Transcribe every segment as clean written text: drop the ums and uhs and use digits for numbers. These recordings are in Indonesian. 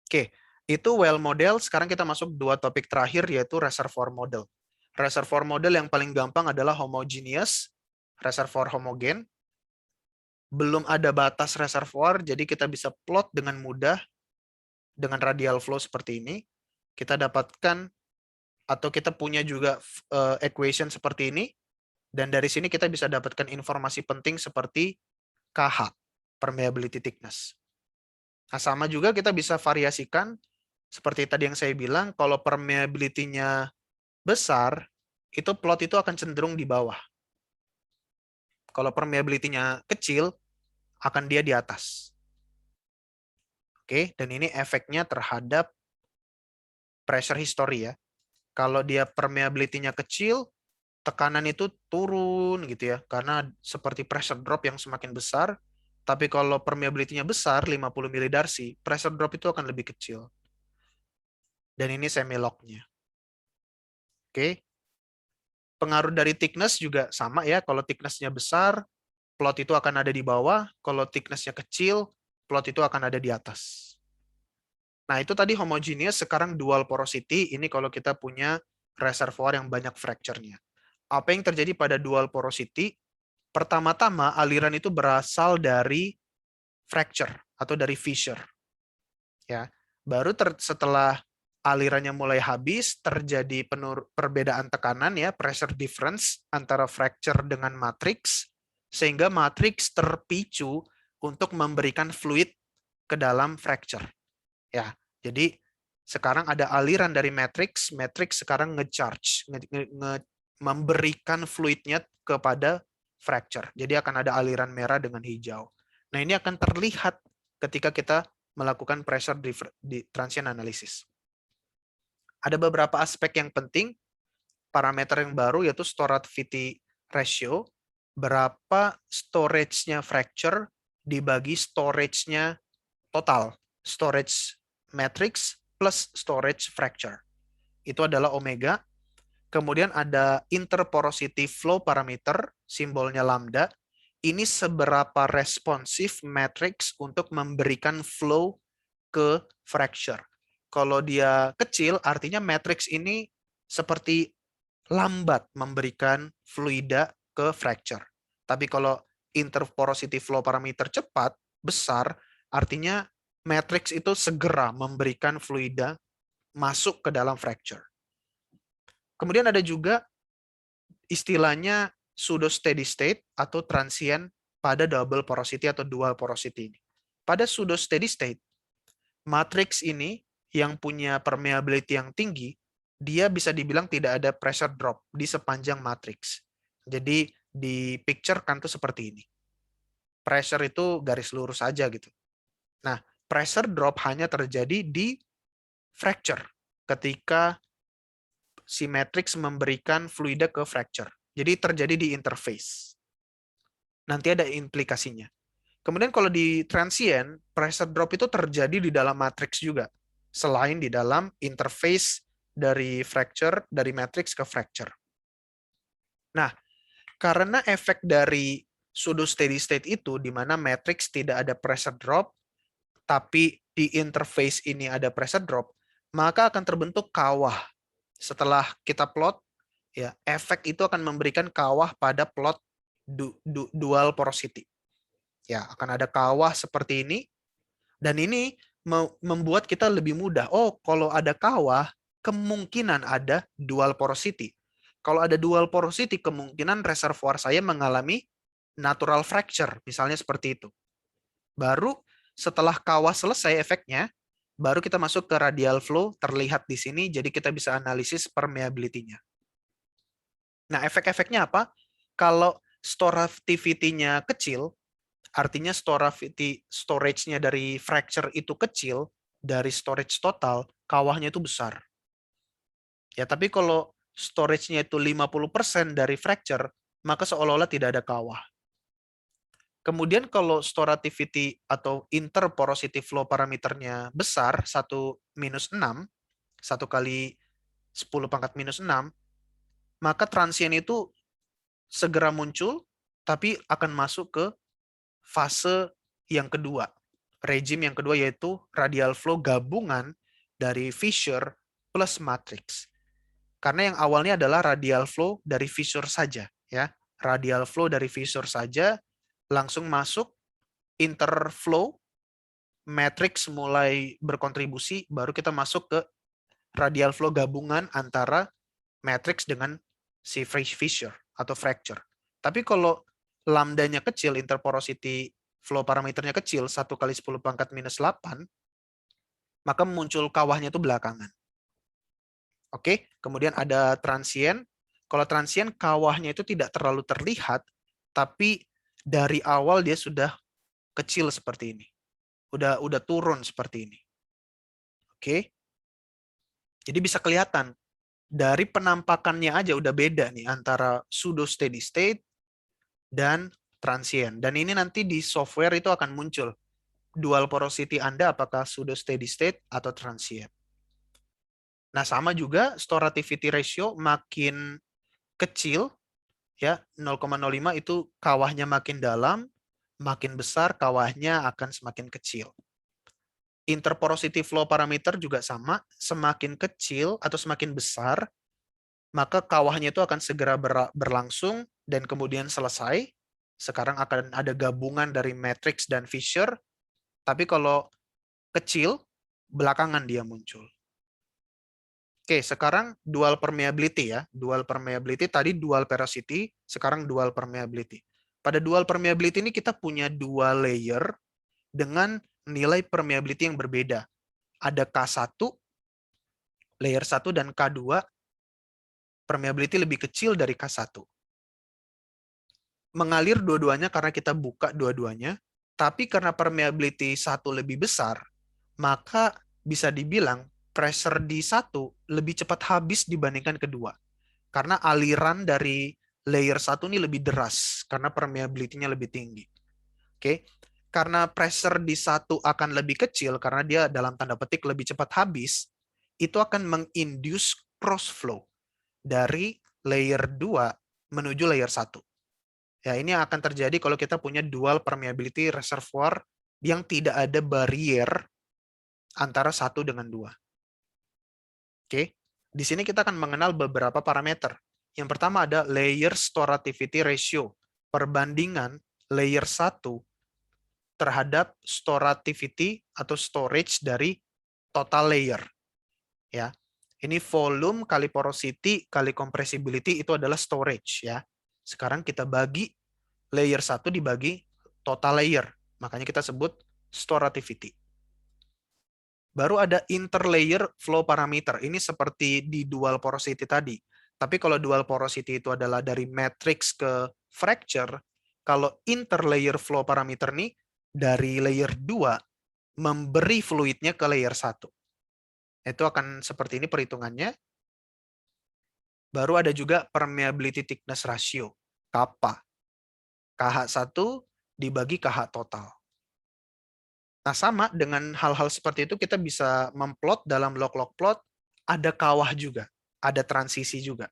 Oke, itu well model. Sekarang kita masuk dua topik terakhir, yaitu reservoir model. Reservoir model yang paling gampang adalah homogeneous, reservoir homogen. Belum ada batas reservoir, jadi kita bisa plot dengan mudah dengan radial flow seperti ini. Kita dapatkan atau kita punya juga equation seperti ini, dan dari sini kita bisa dapatkan informasi penting seperti KH, permeability thickness. Nah, sama juga kita bisa variasikan seperti tadi yang saya bilang, kalau permeability-nya besar, itu plot itu akan cenderung di bawah. Kalau permeability-nya kecil, akan dia di atas. Oke, dan ini efeknya terhadap pressure history ya. Kalau dia permeability-nya kecil, tekanan itu turun gitu ya, karena seperti pressure drop yang semakin besar. Tapi kalau permeability-nya besar, 50 milidarcy, pressure drop itu akan lebih kecil. Dan ini semi-log-nya. Oke. Pengaruh dari thickness juga sama ya. Kalau thickness-nya besar, plot itu akan ada di bawah. Kalau thickness-nya kecil, plot itu akan ada di atas. Nah, itu tadi homogeneous, sekarang dual porosity. Ini kalau kita punya reservoir yang banyak fracture-nya. Apa yang terjadi pada dual porosity? Pertama-tama, aliran itu berasal dari fracture atau dari fissure. Ya, baru setelah alirannya mulai habis, terjadi perbedaan tekanan ya, pressure difference antara fracture dengan matrix, sehingga matrix terpicu untuk memberikan fluid ke dalam fracture. Ya, jadi sekarang ada aliran dari matrix, matrix sekarang ngecharge, memberikan fluidnya kepada fracture. Jadi akan ada aliran merah dengan hijau. Nah, ini akan terlihat ketika kita melakukan pressure transient analysis. Ada beberapa aspek yang penting, parameter yang baru yaitu storativity ratio, berapa storage-nya fracture dibagi storage-nya total, storage matrix plus storage fracture. Itu adalah omega. Kemudian ada interporosity flow parameter, simbolnya lambda. Ini seberapa responsif matrix untuk memberikan flow ke fracture. Kalau dia kecil, artinya matrix ini seperti lambat memberikan fluida ke fracture. Tapi kalau interporosity flow parameter cepat, besar, artinya matrix itu segera memberikan fluida masuk ke dalam fracture. Kemudian ada juga istilahnya pseudo steady state atau transient pada double porosity atau dual porosity ini. Pada pseudo steady state, matrix ini yang punya permeability yang tinggi, dia bisa dibilang tidak ada pressure drop di sepanjang matrix. Jadi di picture kan tuh seperti ini. Pressure itu garis lurus saja gitu. Nah, pressure drop hanya terjadi di fracture ketika si matrix memberikan fluida ke fracture. Jadi terjadi di interface. Nanti ada implikasinya. Kemudian kalau di transient, pressure drop itu terjadi di dalam matrix juga. Selain di dalam interface dari fracture, dari matrix ke fracture. Nah, karena efek dari pseudo steady state itu, di mana matrix tidak ada pressure drop, tapi di interface ini ada pressure drop, maka akan terbentuk kawah. Setelah kita plot, ya efek itu akan memberikan kawah pada plot dual porosity. Ya, akan ada kawah seperti ini, dan ini membuat kita lebih mudah. Oh, kalau ada kawah, kemungkinan ada dual porosity. Kalau ada dual porosity, kemungkinan reservoir saya mengalami natural fracture, misalnya seperti itu. Baru setelah kawah selesai efeknya, baru kita masuk ke radial flow, terlihat di sini, jadi kita bisa analisis permeability-nya. Nah, efek-efeknya apa? Kalau storativity-nya kecil, artinya storage-nya dari fracture itu kecil, dari storage total, kawahnya itu besar. Ya, tapi kalau storage-nya itu 50% dari fracture, maka seolah-olah tidak ada kawah. Kemudian kalau storativity atau interporosity flow parameternya besar, 1 minus 6, 1 kali 10 pangkat minus 6, maka transient itu segera muncul, tapi akan masuk ke fase yang kedua. regime yang kedua yaitu radial flow gabungan dari fissure plus matrix. Karena yang awalnya adalah radial flow dari fissure saja, ya. Radial flow dari fissure saja langsung masuk interflow, matrix mulai berkontribusi, baru kita masuk ke radial flow gabungan antara matrix dengan si fissure atau fracture. Tapi kalau lambdanya kecil, interporosity flow parameternya kecil, 1 kali 10 pangkat minus 8, maka muncul kawahnya itu belakangan. Oke, kemudian ada transient. Kalau transient, kawahnya itu tidak terlalu terlihat, tapi dari awal dia sudah kecil seperti ini. Udah turun seperti ini. Oke. Jadi bisa kelihatan dari penampakannya aja udah beda nih antara pseudo steady state dan transient. Dan ini nanti di software itu akan muncul dual porosity Anda apakah pseudo steady state atau transient. Nah, sama juga storativity ratio makin kecil ya 0,05 itu kawahnya makin dalam, makin besar kawahnya akan semakin kecil. Interporosity flow parameter juga sama, semakin kecil atau semakin besar, maka kawahnya itu akan segera berlangsung dan kemudian selesai. Sekarang akan ada gabungan dari matrix dan fissure, tapi kalau kecil, belakangan dia muncul. Oke, sekarang dual permeability ya. Dual permeability tadi dual porosity, sekarang dual permeability. Pada dual permeability ini kita punya dua layer dengan nilai permeability yang berbeda. Ada K1, layer 1, dan K2, permeability lebih kecil dari K1. Mengalir dua-duanya karena kita buka dua-duanya, tapi karena permeability 1 lebih besar, maka bisa dibilang pressure di 1 lebih cepat habis dibandingkan kedua. Karena aliran dari layer 1 ini lebih deras, karena permeability-nya lebih tinggi. Oke, karena pressure di 1 akan lebih kecil, karena dia dalam tanda petik lebih cepat habis, itu akan menginduce cross flow dari layer 2 menuju layer 1. Ya, ini akan terjadi kalau kita punya dual permeability reservoir yang tidak ada barrier antara 1 dengan 2. Oke, di sini kita akan mengenal beberapa parameter. Yang pertama ada layer storativity ratio, perbandingan layer 1 terhadap storativity atau storage dari total layer. Ya, ini volume kali porosity kali compressibility itu adalah storage ya. Sekarang kita bagi layer 1 dibagi total layer. Makanya kita sebut storativity. Baru ada interlayer flow parameter. Ini seperti di dual porosity tadi. Tapi kalau dual porosity itu adalah dari matrix ke fracture, kalau interlayer flow parameter nih dari layer 2 memberi fluidnya ke layer 1. Itu akan seperti ini perhitungannya. Baru ada juga permeability thickness ratio, kappa. KH1 dibagi KH total. Nah, sama dengan hal-hal seperti itu kita bisa memplot dalam log-log plot, ada kawah juga, ada transisi juga.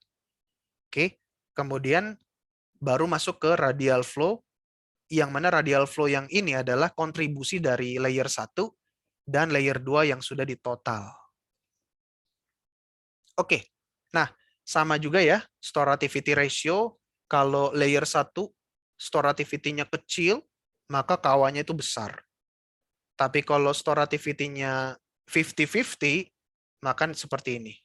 Oke, kemudian baru masuk ke radial flow, yang mana radial flow yang ini adalah kontribusi dari layer 1 dan layer 2 yang sudah ditotal. Oke, nah sama juga ya, storativity ratio, kalau layer 1 storativity-nya kecil, maka kawahnya itu besar. Tapi kalau storativity-nya 50-50, maka seperti ini.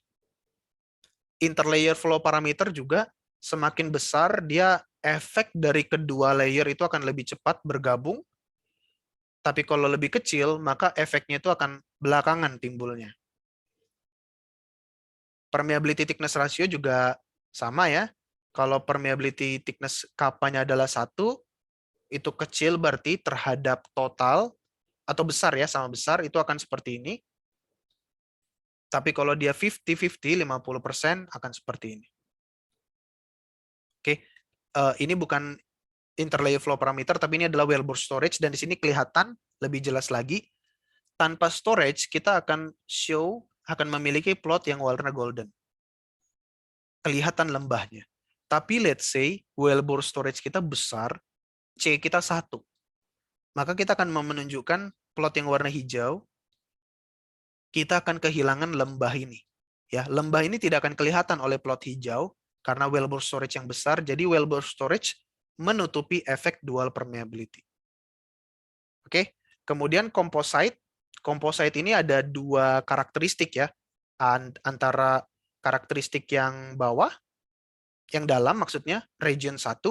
Interlayer flow parameter juga semakin besar, dia efek dari kedua layer itu akan lebih cepat bergabung. Tapi kalau lebih kecil, maka efeknya itu akan belakangan timbulnya. Permeability thickness ratio juga sama ya. Kalau permeability thickness kapanya adalah 1, itu kecil berarti terhadap total, atau besar ya, sama besar, itu akan seperti ini. Tapi kalau dia 50-50, 50% akan seperti ini. Oke, ini bukan interlayer flow parameter, tapi ini adalah wellbore storage, dan di sini kelihatan lebih jelas lagi. Tanpa storage, kita akan memiliki plot yang warna golden. Kelihatan lembahnya. Tapi let's say wellbore storage kita besar, C kita 1. Maka kita akan menunjukkan plot yang warna hijau, kita akan kehilangan lembah ini. Ya, lembah ini tidak akan kelihatan oleh plot hijau karena wellbore storage yang besar. Jadi wellbore storage menutupi efek dual permeability. Oke, kemudian composite. Composite ini ada dua karakteristik ya, antara karakteristik yang bawah, yang dalam maksudnya, region 1,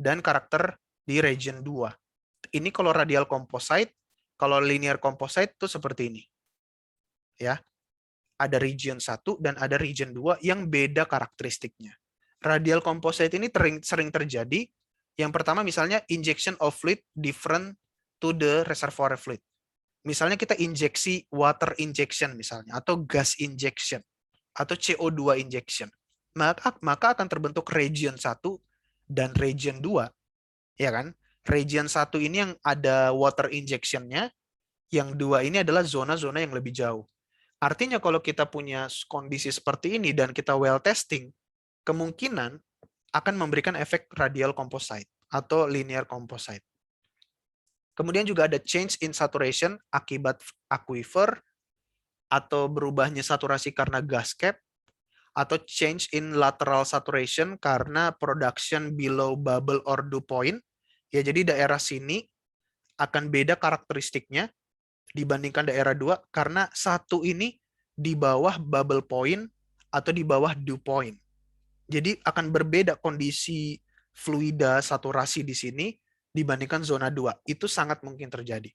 dan karakter di region 2. Ini kalau radial composite, kalau linear composite itu seperti ini. Ya, ada region 1 dan ada region 2 yang beda karakteristiknya. Radial composite ini sering terjadi. Yang pertama misalnya injection of fluid different to the reservoir fluid. Misalnya kita injeksi water injection misalnya, atau gas injection, atau CO2 injection. Maka akan terbentuk region 1 dan region 2. Ya kan? Region 1 ini yang ada water injection-nya, yang 2 ini adalah zona-zona yang lebih jauh. Artinya kalau kita punya kondisi seperti ini dan kita well testing, kemungkinan akan memberikan efek radial composite atau linear composite. Kemudian juga ada change in saturation akibat aquifer, atau berubahnya saturasi karena gas cap, atau change in lateral saturation karena production below bubble or dew point. Ya, jadi daerah sini akan beda karakteristiknya dibandingkan daerah 2 karena satu ini di bawah bubble point atau di bawah dew point. Jadi akan berbeda kondisi fluida saturasi di sini dibandingkan zona 2. Itu sangat mungkin terjadi.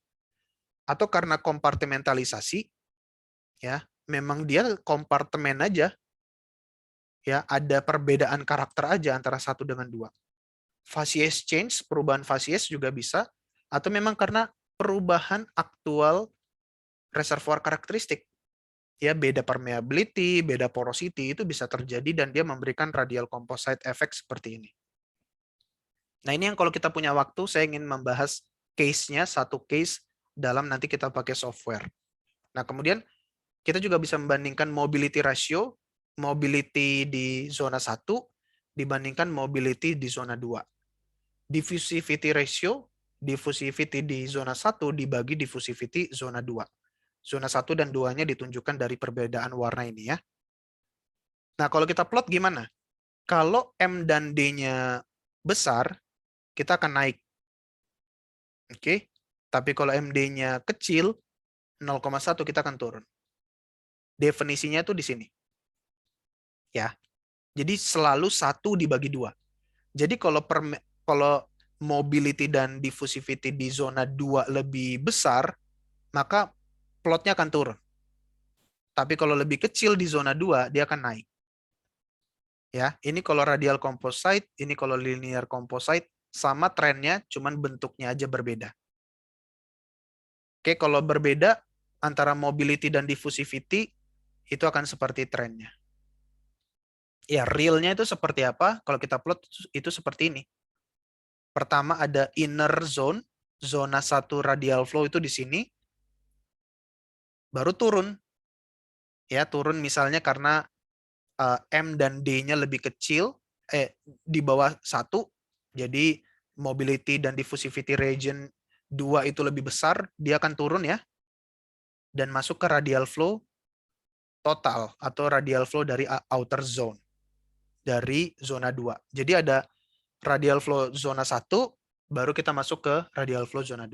Atau karena kompartementalisasi, ya, memang dia kompartemen aja. Ya, ada perbedaan karakter aja antara 1 dengan 2. Facies change, perubahan facies juga bisa, atau memang karena perubahan aktual reservoir karakteristik. Ya, beda permeability, beda porosity itu bisa terjadi dan dia memberikan radial composite effect seperti ini. Nah, ini yang kalau kita punya waktu, saya ingin membahas case-nya, satu case dalam nanti kita pakai software. Nah, kemudian kita juga bisa membandingkan mobility ratio, mobility di zona 1 dibandingkan mobility di zona 2. Diffusivity ratio, diffusivity di zona 1 dibagi diffusivity zona 2. Zona 1 dan 2-nya ditunjukkan dari perbedaan warna ini ya. Nah, kalau kita plot gimana? Kalau M dan D-nya besar, kita akan naik. Oke. Tapi kalau MD-nya kecil, 0,1 kita akan turun. Definisinya tuh di sini. Ya. Jadi selalu 1 dibagi 2. Jadi kalau mobility dan diffusivity di zona 2 lebih besar, maka plotnya akan turun. Tapi kalau lebih kecil di zona 2, dia akan naik. Ya, ini kalau radial composite, ini kalau linear composite, sama trennya, cuman bentuknya aja berbeda. Oke, kalau berbeda antara mobility dan diffusivity, itu akan seperti trennya. Ya, realnya itu seperti apa? Kalau kita plot, itu seperti ini. Pertama ada inner zone, zona 1 radial flow itu di sini, baru turun. Ya, turun misalnya karena M dan D-nya lebih kecil, di bawah 1, jadi mobility dan diffusivity region 2 itu lebih besar, dia akan turun ya, dan masuk ke radial flow total, atau radial flow dari outer zone, dari zona 2. Jadi ada radial flow zona 1, baru kita masuk ke radial flow zona 2.